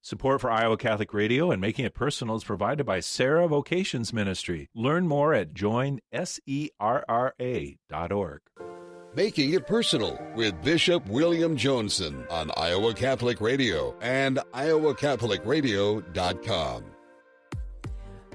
Support for Iowa Catholic Radio and Making It Personal is provided by Sarah Vocations Ministry. Learn more at joinserra.org. Making It Personal with Bishop William Joensen on Iowa Catholic Radio and iowacatholicradio.com.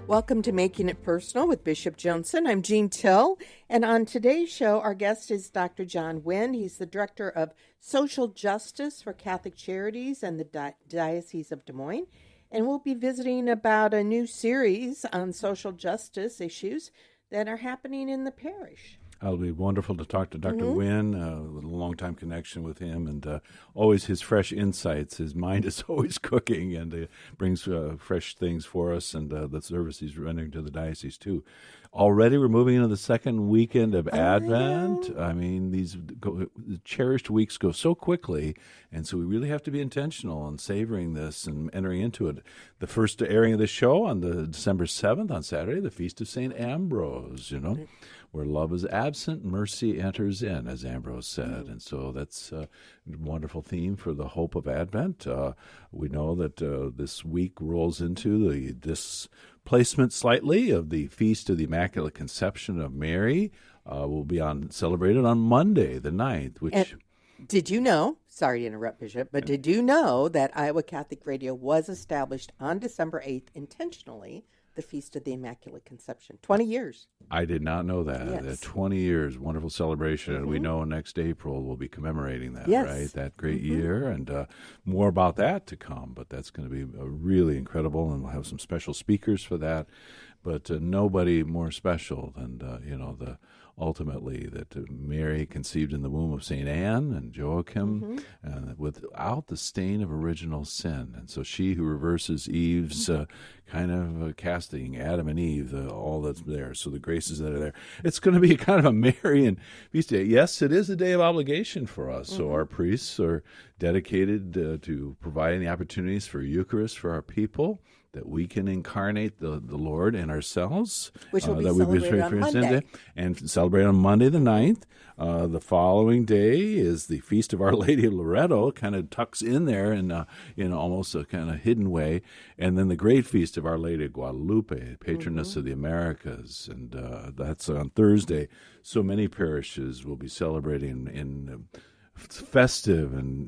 Welcome to Making It Personal with Bishop Joensen. I'm Jean Till, and on today's show, our guest is Dr. John Huynh. He's the Director of Social Justice for Catholic Charities and the Diocese of Des Moines, and we'll be visiting about a new series on social justice issues that are happening in the parish. It'll be wonderful to talk to Dr. Huynh, a long-time connection with him, and always his fresh insights. His mind is always cooking and brings fresh things for us, and the service he's rendering to the diocese, too. Already we're moving into the second weekend of Advent. I mean, these cherished weeks go so quickly, and so we really have to be intentional in savoring this and entering into it. The first airing of the show on the December 7th, on Saturday, the Feast of St. Ambrose, where love is absent, mercy enters in, as Ambrose said. And so that's a wonderful theme for the hope of Advent. We know that this week rolls into the displacement slightly of the Feast of the Immaculate Conception of Mary. Will be celebrated on Monday, the 9th, which... Did you know, sorry to interrupt, Bishop, but did you know that Iowa Catholic Radio was established on December 8th intentionally, the Feast of the Immaculate Conception? 20 years. I did not know that. Yes. 20 years, wonderful celebration. And we know next April we'll be commemorating that, right? That great year. And more about that to come. But that's going to be really incredible. And we'll have some special speakers for that. But nobody more special than, ultimately that Mary conceived in the womb of St. Anne and Joachim without the stain of original sin. And so she who reverses Eve's casting, Adam and Eve, all that's there. So the graces that are there. It's going to be kind of a Marian feast day. Yes, it is a day of obligation for us. So our priests are dedicated to providing the opportunities for Eucharist for our people, that we can incarnate the Lord in ourselves. Which will be celebrated on Monday. And celebrate on Monday the 9th. The following day is the Feast of Our Lady of Loretto, kind of tucks in there in almost a kind of hidden way. And then the great Feast of Our Lady of Guadalupe, patroness of the Americas. And that's on Thursday. So many parishes will be celebrating in festive and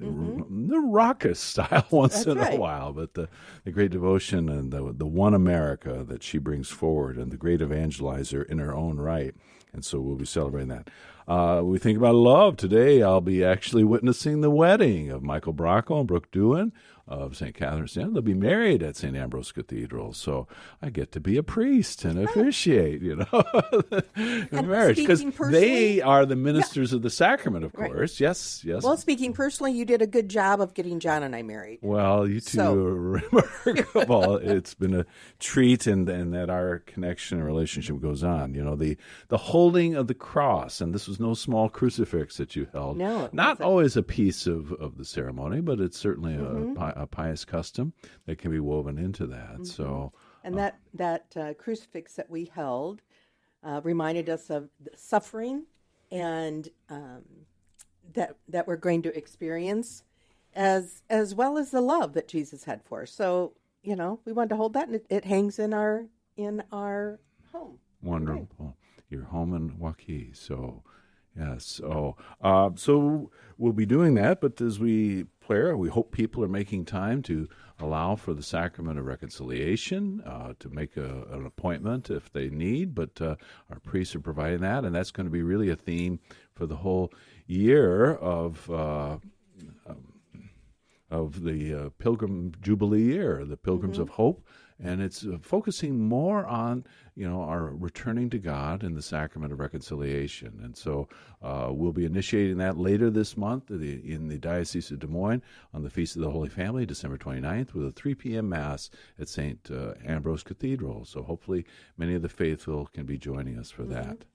the raucous style once in a while, but the great devotion and the one America that she brings forward, and the great evangelizer in her own right. And so we'll be celebrating that. We think about love. Today I'll be actually witnessing the wedding of Michael Bracco and Brooke Dewan of St. Catherine's. They'll be married at St. Ambrose Cathedral, so I get to be a priest and officiate, the marriage, because they are the ministers of the sacrament, of course. Yes. Well, speaking personally, you did a good job of getting John and I married. Well, you two are remarkable. It's been a treat, and that our connection and relationship goes on. The holding of the cross, and this was no small crucifix that you held. No, not always a piece of the ceremony, but it's certainly a pious custom that can be woven into that. So, and that crucifix that we held reminded us of the suffering and that we're going to experience, as well as the love that Jesus had for us. So, we wanted to hold that, and it hangs in our home. Wonderful. Right. Your home in Waukee. So, yes. So we'll be doing that, but as we play, we hope people are making time to allow for the sacrament of reconciliation, to make an appointment if they need, but our priests are providing that, and that's going to be really a theme for the whole year of the Pilgrim Jubilee year, the Pilgrims of Hope, and it's focusing more on our returning to God in the sacrament of reconciliation. And so we'll be initiating that later this month in the Diocese of Des Moines on the Feast of the Holy Family, December 29th, with a 3 p.m. Mass at St. Ambrose Cathedral. So hopefully many of the faithful can be joining us for that.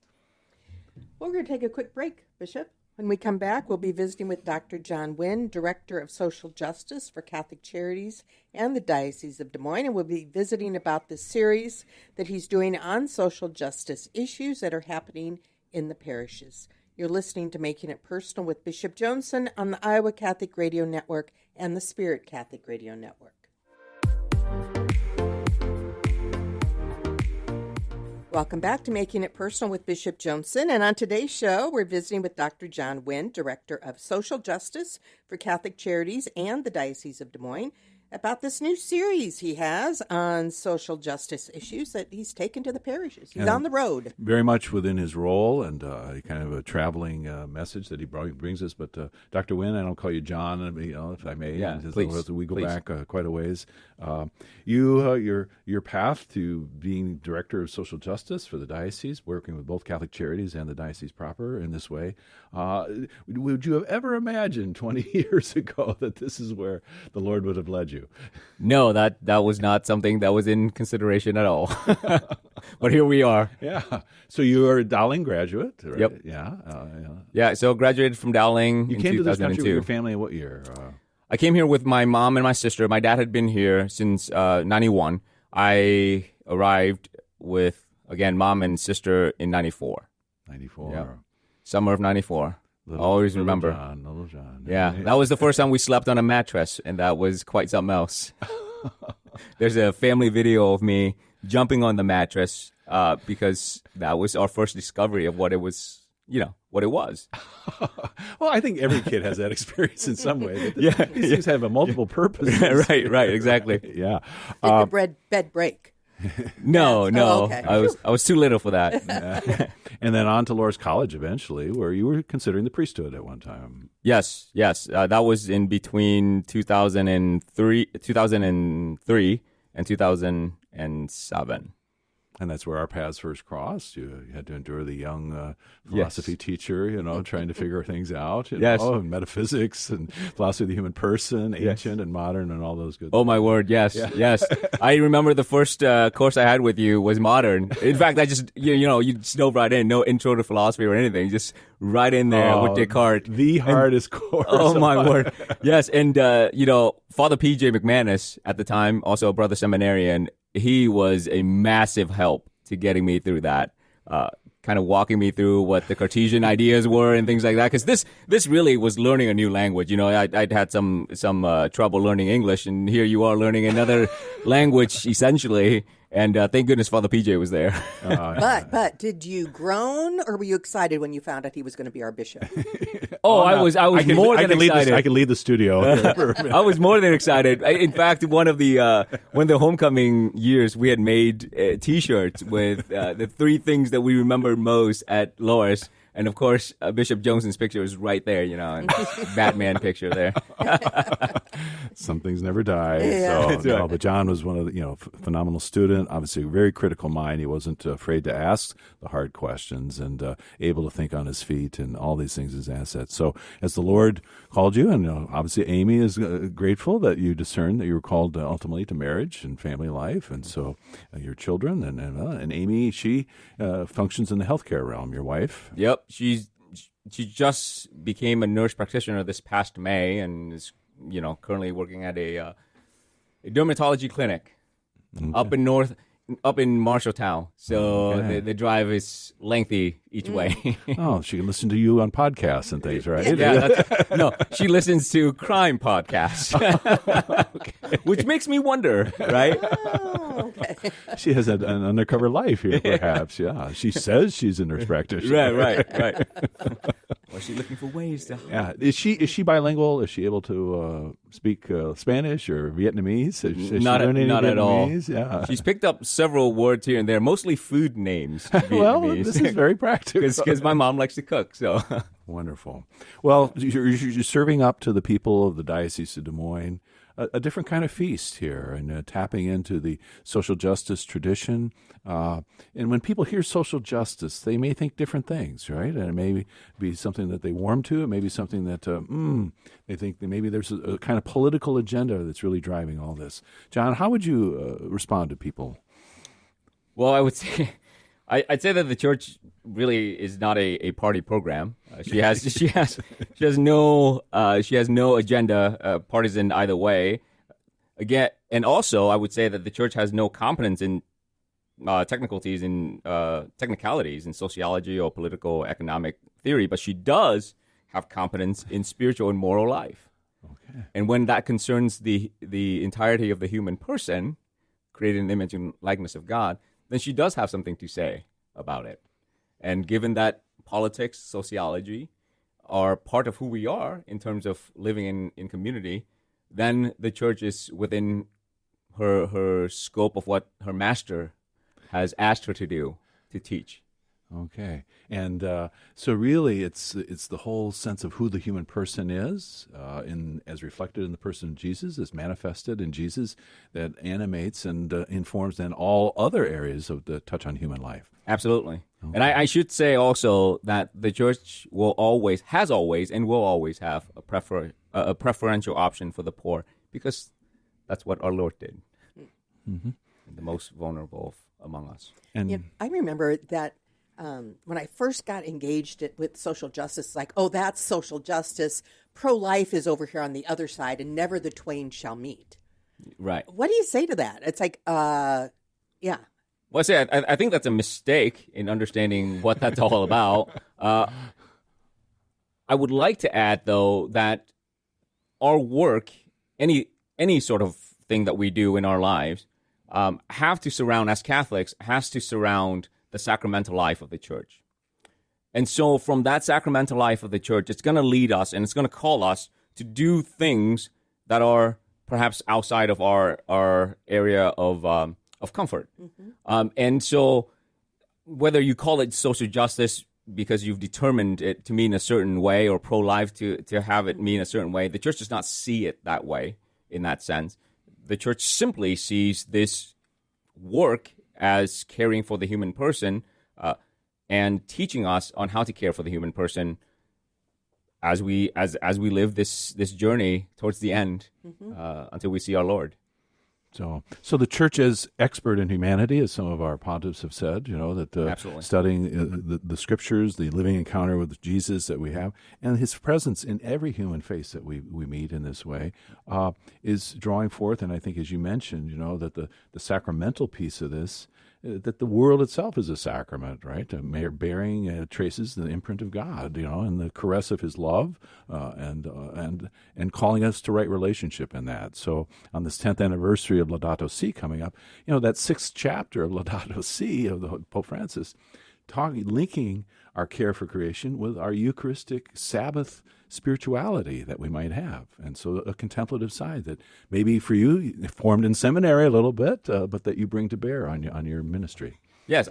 Well, we're going to take a quick break, Bishop. When we come back, we'll be visiting with Dr. John Huynh, Director of Social Justice for Catholic Charities and the Diocese of Des Moines, and we'll be visiting about the series that he's doing on social justice issues that are happening in the parishes. You're listening to Making It Personal with Bishop Joensen on the Iowa Catholic Radio Network and the Spirit Catholic Radio Network. Welcome back to Making It Personal with Bishop Joensen. And on today's show, we're visiting with Dr. John Huynh, Director of Social Justice for Catholic Charities and the Diocese of Des Moines, about this new series he has on social justice issues that he's taken to the parishes. He's on the road. Very much within his role and kind of a traveling message that he brings us. But Dr. Huynh, I don't call you John, if I may. Yeah, please. We go please. back quite a ways. Your path to being Director of Social Justice for the diocese, working with both Catholic Charities and the diocese proper in this way, would you have ever imagined 20 years ago that this is where the Lord would have led you? No, that was not something that was in consideration at all. But here we are. Yeah. So you are a Dowling graduate, right? Yep. Yeah. Yeah, so graduated from Dowling You in came to this 2002. country with your family in what year? I came here with my mom and my sister. My dad had been here since 91. I arrived with, again, mom and sister in 94. 94. Yeah. Summer of 94. Always remember. Little John. Yeah, that was the first time we slept on a mattress, and that was quite something else. There's a family video of me jumping on the mattress because that was our first discovery of what it was, what it was. Well, I think every kid has that experience in some way. Yeah, These things have a multiple purpose. right, exactly. Yeah. Did the bed break? No. Oh, okay. I was too little for that. And then on to Loras College eventually, where you were considering the priesthood at one time. Yes. That was in between 2003 and 2007. And that's where our paths first crossed. You had to endure the young philosophy teacher, trying to figure things out. Yes. And metaphysics and philosophy of the human person, ancient and modern, and all those good Oh, things. my word, yes, yes. I remember the first course I had with you was modern. In fact, I just, you just dove right in, no intro to philosophy or anything, just right in there with Descartes. The hardest course. Oh, my word. Yes, and, Father P.J. McManus at the time, also a brother seminarian, he was a massive help to getting me through that, kind of walking me through what the Cartesian ideas were and things like that. Because this really was learning a new language. I'd had some trouble learning English, and here you are learning another language essentially. And thank goodness Father PJ was there. But did you groan, or were you excited when you found out he was going to be our bishop? I was more than excited. I can lead the studio. I was more than excited. In fact, one of the homecoming years, we had made T-shirts with the three things that we remember most at Loras. And of course, Bishop Joensen's picture is right there, and Batman picture there. Some things never die. Yeah. So, no, but John was one of the, phenomenal student, obviously a very critical mind. He wasn't afraid to ask the hard questions and able to think on his feet and all these things as assets. So as the Lord called you, and obviously Amy is grateful that you discerned that you were called ultimately to marriage and family life. And so your children and Amy, she functions in the healthcare realm, your wife. Yep. She just became a nurse practitioner this past May and is, currently working at a dermatology clinic up in Marshalltown. So the drive is lengthy each way. Oh, she can listen to you on podcasts and things, right? Yeah, no, she listens to crime podcasts, which makes me wonder, right? Oh, okay. She has an undercover life here, perhaps. Yeah, she says she's a nurse practitioner. Right. Or is she looking for ways to? Yeah, is she bilingual? Is she able to speak Spanish or Vietnamese? Is she learning not at all. Vietnamese? Yeah, she's picked up several words here and there, mostly food names. Well, Vietnamese. this is very practical. Because my mom likes to cook, so. Wonderful. Well, you're serving up to the people of the Diocese of Des Moines a different kind of feast here, and tapping into the social justice tradition. And when people hear social justice, they may think different things, right? And it may be something that they warm to. It may be something that they think that maybe there's a kind of political agenda that's really driving all this. John, how would you respond to people? Well, I would say, I'd say that the church really is not a party program. She has no agenda, partisan either way. Again, and also I would say that the church has no competence in technicalities in sociology or political economic theory, but she does have competence in spiritual and moral life. Okay. And when that concerns the entirety of the human person, created in the image and likeness of God, then she does have something to say about it. And given that politics, sociology are part of who we are in terms of living in community, then the church is within her scope of what her master has asked her to do, to teach. Okay, and so really, it's the whole sense of who the human person is, as reflected in the person of Jesus, as manifested in Jesus, that animates and informs then all other areas of the touch on human life. Absolutely, okay. And I should say also that the church has always, and will always have a preferential option for the poor, because that's what our Lord did. Mm-hmm. The most vulnerable among us. And I remember that. When I first got engaged with social justice, like, oh, that's social justice. Pro-life is over here on the other side, and never the twain shall meet. Right. What do you say to that? It's like, yeah. Well, I think that's a mistake in understanding what that's all about. I would like to add, though, that our work, any sort of thing that we do in our lives, have to surround, as Catholics, has to surround the sacramental life of the church. And so from that sacramental life of the church, it's going to lead us and it's going to call us to do things that are perhaps outside of our area of comfort. Mm-hmm. And so whether you call it social justice because you've determined it to mean a certain way, or pro-life to have it mean a certain way, the church does not see it that way in that sense. The church simply sees this work as caring for the human person and teaching us on how to care for the human person as we live this journey towards the end, until we see our Lord. So the church is expert in humanity, as some of our pontiffs have said, that studying the scriptures, the living encounter with Jesus that we have, and his presence in every human face that we meet in this way is drawing forth, and I think, as you mentioned, that the sacramental piece of this, that the world itself is a sacrament, right? Bearing traces the imprint of God, and the caress of his love, and calling us to right relationship in that. So on this 10th anniversary of Laudato Si coming up, that 6th chapter of Laudato Si of the Pope Francis, linking our care for creation with our Eucharistic Sabbath spirituality that we might have. And so a contemplative side that maybe for you, formed in seminary a little bit, but that you bring to bear on your ministry. Yes,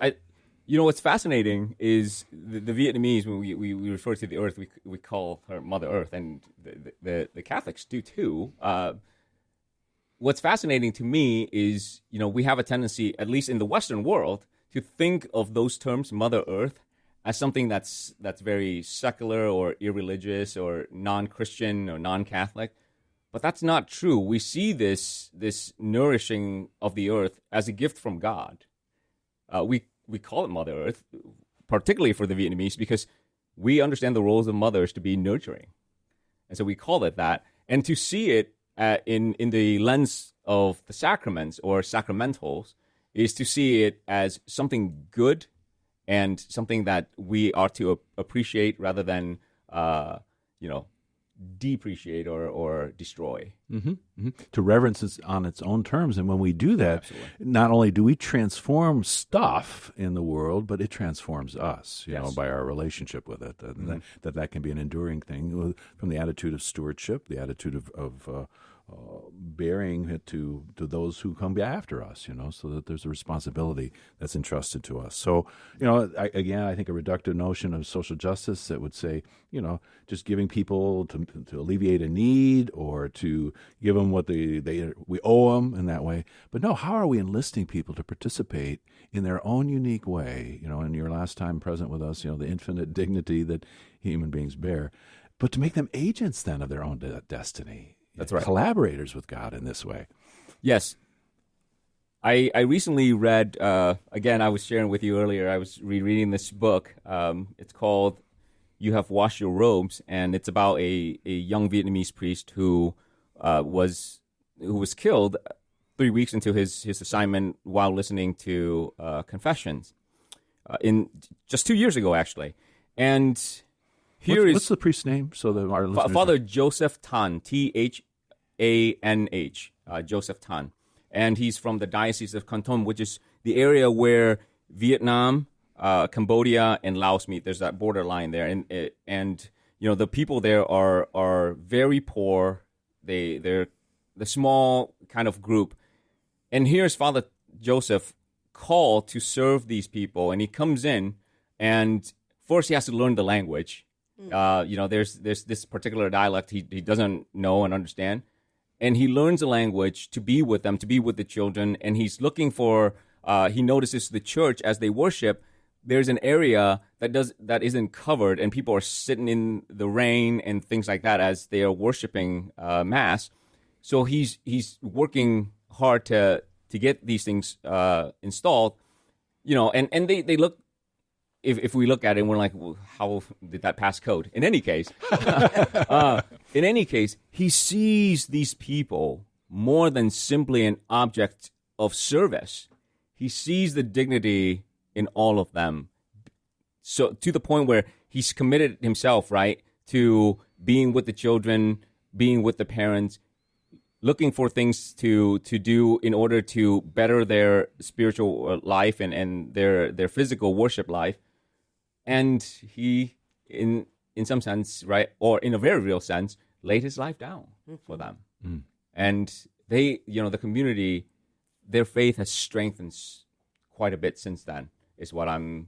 what's fascinating is the Vietnamese, when we refer to the earth, we call her Mother Earth, and the Catholics do too. What's fascinating to me is, we have a tendency, at least in the Western world, to think of those terms, Mother Earth, as something that's very secular or irreligious or non-Christian or non-Catholic. But that's not true. We see this nourishing of the earth as a gift from God. We call it Mother Earth, particularly for the Vietnamese, because we understand the roles of mothers to be nurturing. And so we call it that. And to see it in the lens of the sacraments or sacramentals is to see it as something good and something that we are to appreciate rather than, depreciate or destroy. Mm-hmm. Mm-hmm. To reverence it on its own terms. And when we do that, not only do we transform stuff in the world, but it transforms us, by our relationship with it. That can be an enduring thing from the attitude of stewardship, the attitude of bearing it to those who come after us, so that there's a responsibility that's entrusted to us. So, I think a reductive notion of social justice that would say, just giving people to alleviate a need or to give them what we owe them in that way. But no, how are we enlisting people to participate in their own unique way? In your last time present with us, the infinite dignity that human beings bear, but to make them agents then of their own destiny. That's right. Collaborators with God in this way. Yes. I recently read, again, I was sharing with you earlier, I was rereading this book. It's called You Have Washed Your Robes, and it's about a young Vietnamese priest who was killed 3 weeks into his assignment while listening to confessions in just 2 years ago, actually. And What's the priest's name? So that our listeners Father Joseph Tan, T-H-A-N-H, Joseph Tan. And he's from the Diocese of Kon which is the area where Vietnam, Cambodia, and Laos meet. There's that borderline there. And the people there are very poor. They're the small kind of group. And here's Father Joseph called to serve these people. And he comes in, and first he has to learn the language. There's this particular dialect he doesn't know and understand. And he learns the language to be with them, to be with the children. And he's looking for, he notices the church as they worship, there's an area that isn't covered, and people are sitting in the rain and things like that as they are worshiping Mass. So he's working hard to get these things installed, and they look, if we look at it, and we're like, well, how did that pass code? In any case, he sees these people more than simply an object of service. He sees the dignity in all of them. So to the point where he's committed himself, right, to being with the children, being with the parents, looking for things to do in order to better their spiritual life and their physical worship life. And he, in some sense, right, or in a very real sense, laid his life down for them. Mm. And they, the community, their faith has strengthened quite a bit since then, is what I'm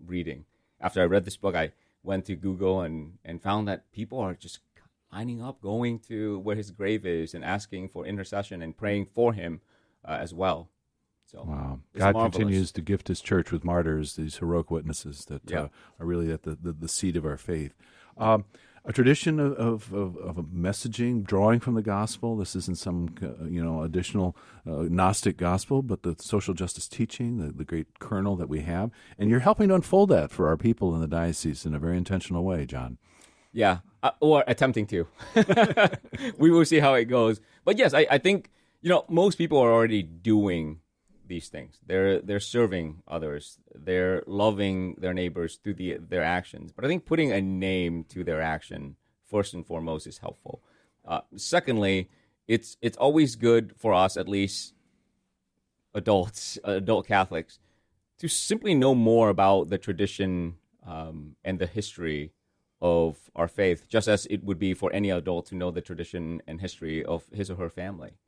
reading. After I read this book, I went to Google and found that people are just lining up, going to where his grave is and asking for intercession and praying for him as well. So, wow. God continues to gift his church with martyrs, these heroic witnesses that are really at the seat of our faith. A tradition of messaging, drawing from the gospel. This isn't some additional Gnostic gospel, but the social justice teaching, the great kernel that we have. And you're helping to unfold that for our people in the diocese in a very intentional way, John. Yeah, or attempting to. We will see how it goes. But yes, I think most people are already doing these things. They're serving others. They're loving their neighbors through their actions. But I think putting a name to their action first and foremost is helpful. Secondly, it's always good for us, at least adult Catholics, to simply know more about the tradition and the history of our faith, just as it would be for any adult to know the tradition and history of his or her family.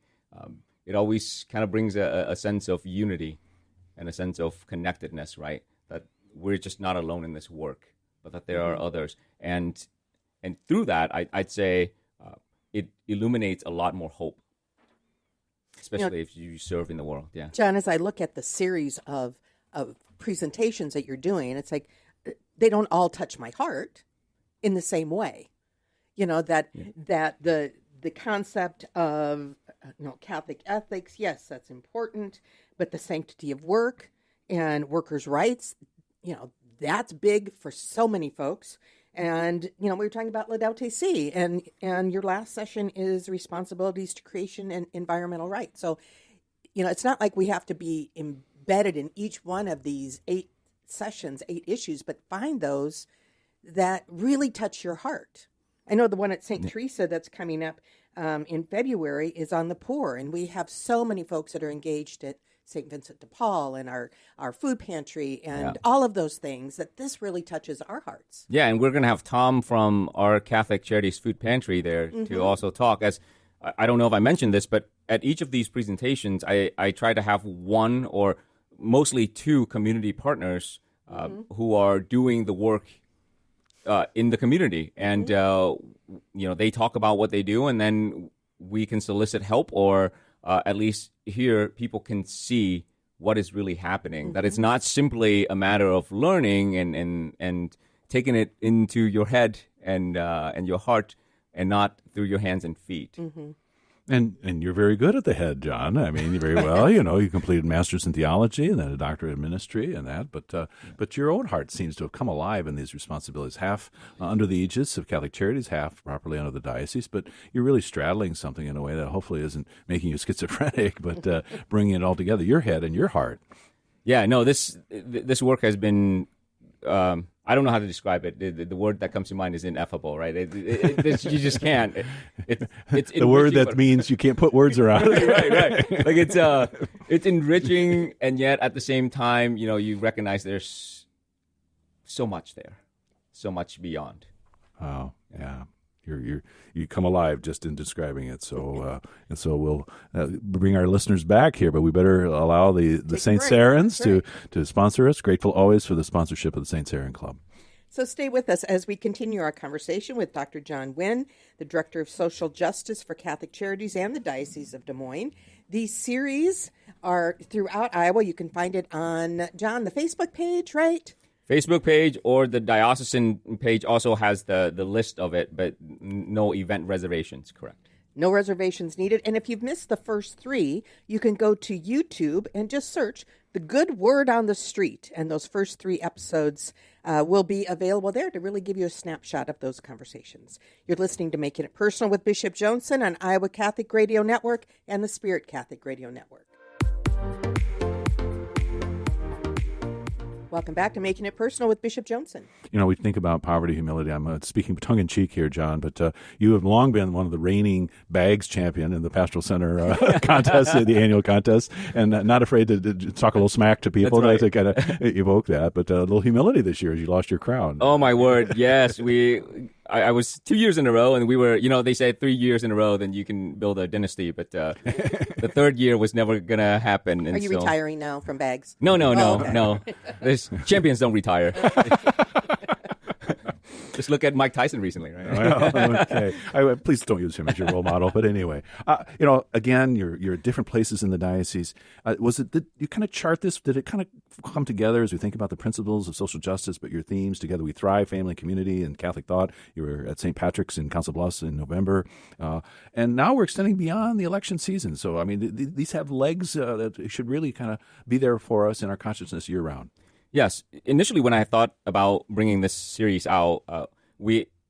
It always kind of brings a sense of unity and a sense of connectedness, right? That we're just not alone in this work, but that there are others. And through that, I'd say it illuminates a lot more hope, especially if you serve in the world. Yeah, John, as I look at the series of presentations that you're doing, it's like they don't all touch my heart in the same way. That the concept of Catholic ethics, yes, that's important, but the sanctity of work and workers' rights, that's big for so many folks. And we were talking about Laudato Si, and your last session is responsibilities to creation and environmental rights. So, it's not like we have to be embedded in each one of these 8 sessions, 8 issues, but find those that really touch your heart. I know the one at St. Teresa that's coming up in February is on the poor, and we have so many folks that are engaged at St. Vincent de Paul and our food pantry and all of those things, that this really touches our hearts. Yeah, and we're going to have Tom from our Catholic Charities Food Pantry there to also talk. As I don't know if I mentioned this, but at each of these presentations, I try to have one or mostly 2 community partners who are doing the work in the community, and they talk about what they do, and then we can solicit help, or at least here people can see what is really happening. That it's not simply a matter of learning and taking it into your head and your heart, and not through your hands and feet. And you're very good at the head, John. I mean, very well. You completed master's in theology and then a doctorate in ministry and that. But your own heart seems to have come alive in these responsibilities, half under the aegis of Catholic Charities, half properly under the diocese. But you're really straddling something in a way that hopefully isn't making you schizophrenic, but bringing it all together, your head and your heart. Yeah, no, this work has been, I don't know how to describe it. The word that comes to mind is ineffable, right? You just can't. It's the word that means you can't put words around. right. Like it's enriching, and yet at the same time, you recognize there's so much there, so much beyond. Oh, yeah. You come alive just in describing it. So we'll bring our listeners back here, but we better allow the St. Sarans to sponsor us. Grateful always for the sponsorship of the St. Saran Club. So stay with us as we continue our conversation with Dr. John Huynh, the Director of Social Justice for Catholic Charities and the Diocese of Des Moines. These series are throughout Iowa. You can find it on, John, the Facebook page, right? Facebook page, or the diocesan page also has the list of it, but no event reservations, correct? No reservations needed. And if you've missed the first 3, you can go to YouTube and just search The Good Word on the Street. And those first 3 episodes will be available there to really give you a snapshot of those conversations. You're listening to Making It Personal with Bishop Joensen on Iowa Catholic Radio Network and the Spirit Catholic Radio Network. Welcome back to Making It Personal with Bishop Joensen. We think about poverty, humility. I'm speaking tongue-in-cheek here, John, but you have long been one of the reigning bags champion in the Pastoral Center contest, the annual contest, and not afraid to talk a little smack to people to kind of evoke that. But a little humility this year as you lost your crown. Oh, my word. Yes, I was 2 years in a row, and we were, they say 3 years in a row, then you can build a dynasty. But the 3rd year was never going to happen. And Are you retiring now from bags? No. Champions don't retire. Just look at Mike Tyson recently, right? Well, okay. Please don't use him as your role model. But anyway, again, you're at different places in the diocese. Did you kind of chart this? Did it kind of come together as we think about the principles of social justice, but your themes, Together We Thrive, family, community, and Catholic thought? You were at St. Patrick's in Council Bluffs in November. And now we're extending beyond the election season. So, I mean, these have legs that should really kind of be there for us in our consciousness year-round. Yes. Initially, when I thought about bringing this series out,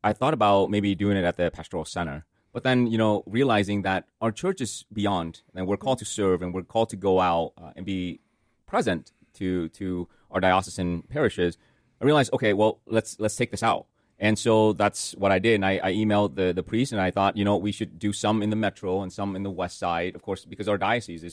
I thought about maybe doing it at the Pastoral Center. But then, realizing that our church is beyond, and we're called to serve, and we're called to go out and be present to our diocesan parishes, I realized, okay, well, let's take this out. And so that's what I did. And I emailed the priest, and I thought, we should do some in the metro and some in the west side, of course, because our diocese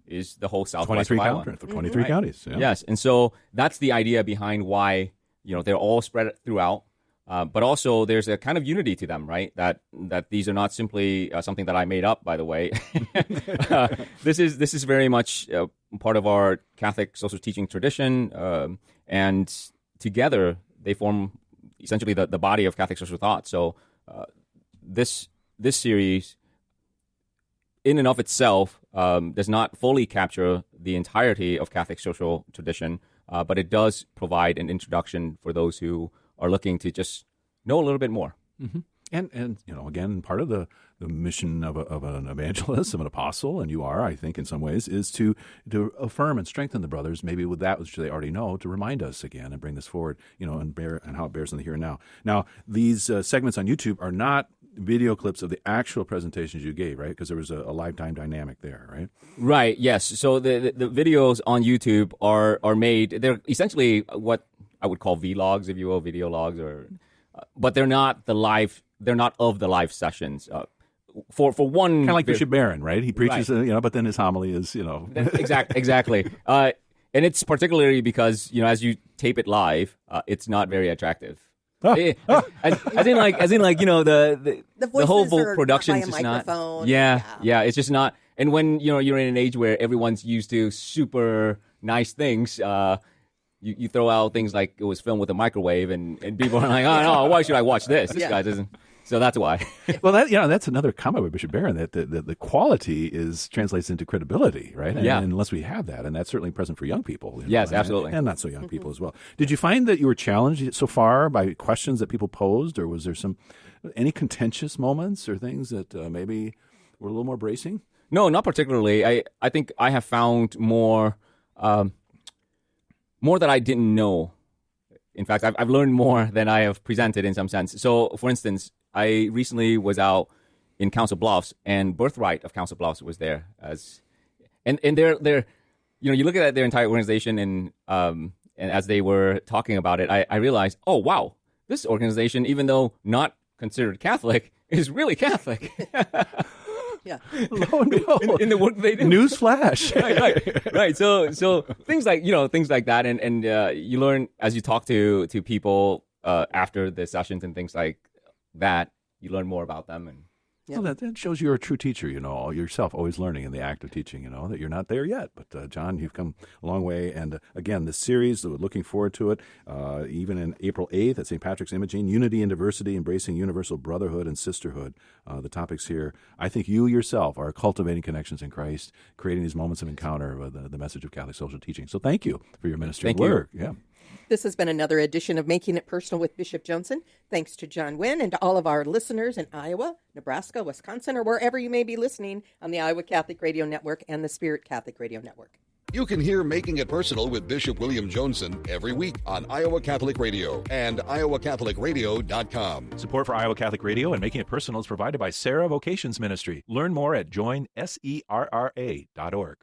is the whole southwest of Iowa. 23 counties. Yeah. Yes, and so that's the idea behind why they're all spread throughout, but also there's a kind of unity to them, right? That these are not simply something that I made up, by the way. This is very much part of our Catholic social teaching tradition, and together they form essentially the body of Catholic social thought. So this series, in and of itself, does not fully capture the entirety of Catholic social tradition, but it does provide an introduction for those who are looking to just know a little bit more. Mm-hmm. And again, part of the mission of an evangelist, of an apostle, and you are, I think, in some ways, is to affirm and strengthen the brothers, maybe with that which they already know, to remind us again and bring this forward, and how it bears in the here and now. Now, these segments on YouTube are not video clips of the actual presentations you gave, right? Because there was a lifetime dynamic there, right? Right, yes. So the videos on YouTube are made, they're essentially what I would call vlogs, if you will, video logs, but they're not of the live sessions. For one, kind of like Bishop Barron, right? He preaches, right. But then his homily is, exactly. And it's particularly because as you tape it live, it's not very attractive. as in the whole production is just not. Yeah, it's just not. And when you're in an age where everyone's used to super nice things, you throw out things like it was filmed with a microwave, and people are like, oh no, why should I watch this? This guy doesn't. So that's why. Well, that's another comment by Bishop Barron, that the quality translates into credibility, right? And unless we have that, and that's certainly present for young people. Yes, absolutely. And not so young people as well. Did you find that you were challenged so far by questions that people posed, or was there any contentious moments or things that maybe were a little more bracing? No, not particularly. I think I have found more that I didn't know. In fact, I've learned more than I have presented in some sense. So, for instance, I recently was out in Council Bluffs, and Birthright of Council Bluffs was there and they're you look at their entire organization, and as they were talking about it, I realized, oh, wow, this organization, even though not considered Catholic, is really Catholic. Yeah. Lo and behold. in the work they do. Newsflash. right. So things like that, and you learn as you talk to people after the sessions and things like that. You learn more about them, and Yeah. Well, that shows you're a true teacher, yourself always learning in the act of teaching, that you're not there yet. But, John, you've come a long way. And, again, this series, we're looking forward to it, even in April 8th at St. Patrick's Imaging, Unity and Diversity, Embracing Universal Brotherhood and Sisterhood. The topics here, I think you yourself are cultivating connections in Christ, creating these moments of encounter with the message of Catholic social teaching. So thank you for your ministry Thank work. you. Yeah. This has been another edition of Making It Personal with Bishop Joensen. Thanks to John Wynn and to all of our listeners in Iowa, Nebraska, Wisconsin, or wherever you may be listening on the Iowa Catholic Radio Network and the Spirit Catholic Radio Network. You can hear Making It Personal with Bishop William Joensen every week on Iowa Catholic Radio and iowacatholicradio.com. Support for Iowa Catholic Radio and Making It Personal is provided by Sarah Vocations Ministry. Learn more at joinserra.org.